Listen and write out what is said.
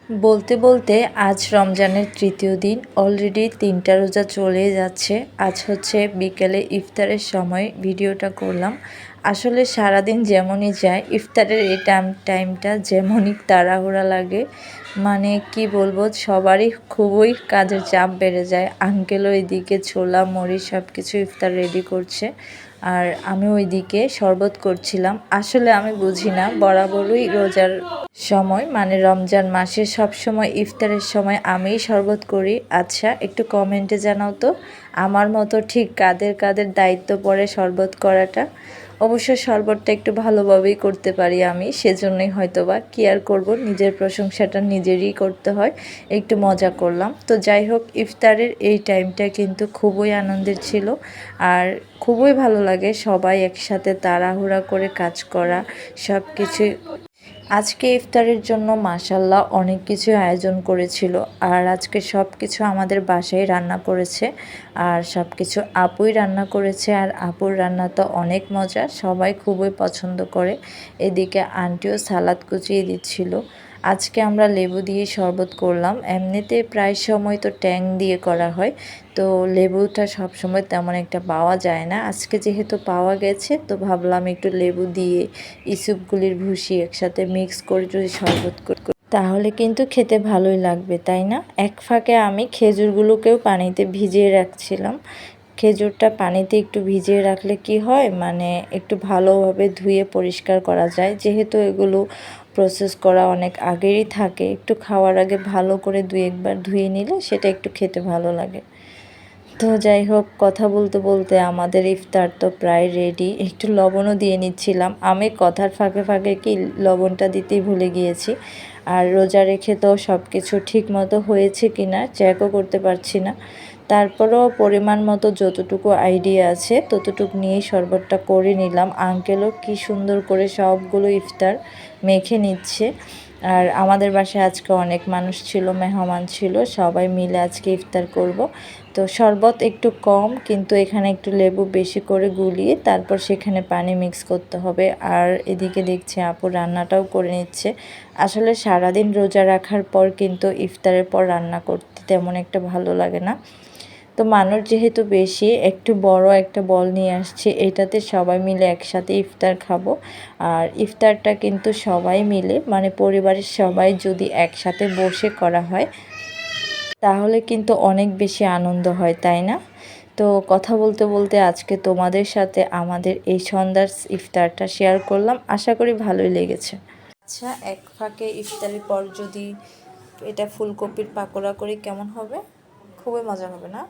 বলতে বলতে আজ রমজানের তৃতীয় দিন, অলরেডি 3টা রোজা চলে যাচ্ছে। আজ হচ্ছে বিকেলে ইফতারের সময় ভিডিওটা করলাম। আসলে সারাদিন যেমনই যায়, ইফতারের এই টাইমটা যেমনই তাড়াহুড়া লাগে, মানে কি বলবো, সবারই খুবই কাজের চাপ বেড়ে যায়। আঙ্কেলও এদিকে ছোলা মুড়ি সব কিছু ইফতার রেডি করছে, আর আমি ওইদিকে শরবত করছিলাম। আসলে আমি বুঝি না, বরাবরই রোজার সময় মানে রমজান মাসে সব সময় ইফতারের সময় আমিই শরবত করি। আচ্ছা, একটু কমেন্টে জানাও তো আমার মতো ঠিক কাদের কাদের দায়িত্ব পড়ে শরবত করাটা। অবশ্য শরবতটা একটু ভালোভাবেই করতে পারি আমি, সেজন্যই হয়তোবা কি আর করব, নিজের প্রশংসাটা নিজেরই করতে হয়। একটু মজা করলাম। তো যাই হোক, ইফতারের এই টাইমটা কিন্তু খুবই আনন্দের ছিল, আর খুবই ভালো লাগে সবাই একসাথে তাড়াহুড়া করে কাজ করা সব কিছুই। আজকে ইফতারের জন্য মাশাল্লাহ অনেক কিছু আয়োজন করেছিল, আর আজকে সব কিছু আমাদের বাসায় রান্না করেছে, আর সব কিছু আপুই রান্না করেছে। আর আপুর রান্না তো অনেক মজা, সবাই খুবই পছন্দ করে। এদিকে আন্টিও সালাদ কুচিয়ে দিচ্ছিল। আজকে আমরা লেবু দিয়ে শরবত করলাম। এমনিতে প্রায় সময় তো ট্যাং দিয়ে করা হয়, তো লেবুটা সব সময় তেমন একটা পাওয়া যায় না। আজকে যেহেতু পাওয়া গেছে, তো ভাবলাম একটু লেবু দিয়ে ইসুপগুলির ভুসি একসাথে মিক্স করে যদি শরবত করি তাহলে কিন্তু খেতে ভালোই লাগবে, তাই না? এক ফাঁকে আমি খেজুরগুলোকেও পানিতে ভিজিয়ে রাখছিলাম। খেজুরটা পানিতে একটু ভিজিয়ে রাখলে কি হয়, মানে একটু ভালোভাবে ধুয়ে পরিষ্কার করা যায়। যেহেতু এগুলো প্রসেস করা অনেক আগেরই থাকে, একটু খাওয়ার আগে ভালো করে 2-1 বার ধুয়ে নিলে সেটা একটু খেতে ভালো লাগে। তো যাই হোক, কথা বলতে বলতে আমাদের ইফতার তো প্রায় রেডি। একটু লবণও দিয়ে নিচ্ছিলাম। আমি কথার ফাঁকে ফাঁকে কি লবণটা দিতেই ভুলে গিয়েছি। আর রোজা রেখে তো সব কিছু ঠিক মতো হয়েছে কি না চেকও করতে পারছি না। তারপরেও পরিমাণ মতো যতটুকু আইডিয়া আছে ততটুকু নিয়েই শরবতটা করে নিলাম। আঙ্কেলও কি সুন্দর করে সবগুলো ইফতার মেখে নিচ্ছে। আর আমাদের বাসায় আজকে অনেক মানুষ ছিল, মেহমান ছিল, সবাই মিলে আজকে ইফতার করব। তো শরবত একটু কম, কিন্তু এখানে একটু লেবু বেশি করে গুলিয়ে তারপর সেখানে পানি মিক্স করতে হবে। আর এদিকে দেখছি আপু রান্নাটাও করে নিচ্ছে। আসলে সারাদিন রোজা রাখার পর কিন্তু ইফতারের পর রান্না করতে তেমন একটা ভালো লাগে না। তো মানুষ যেহেতু বেশি, একটু বড় একটা বল নিয়ে আসছি, এটাতে সবাই মিলে একসাথে ইফতার খাবো। আর ইফতারটা কিন্তু সবাই মিলে মানে পরিবারের সবাই যদি একসাথে বসে করা হয় তাহলে কিন্তু অনেক বেশি আনন্দ হয়, তাই না? তো কথা বলতে বলতে আজকে তোমাদের সাথে আমাদের এই সন্ধ্যার ইফতারটা শেয়ার করলাম। আশা করি ভালোই লেগেছে। আচ্ছা, এক ফাঁকে ইফতারের পর যদি এটা ফুলকপির পাকোড়া করি কেমন হবে? খুবই মজা হবে না?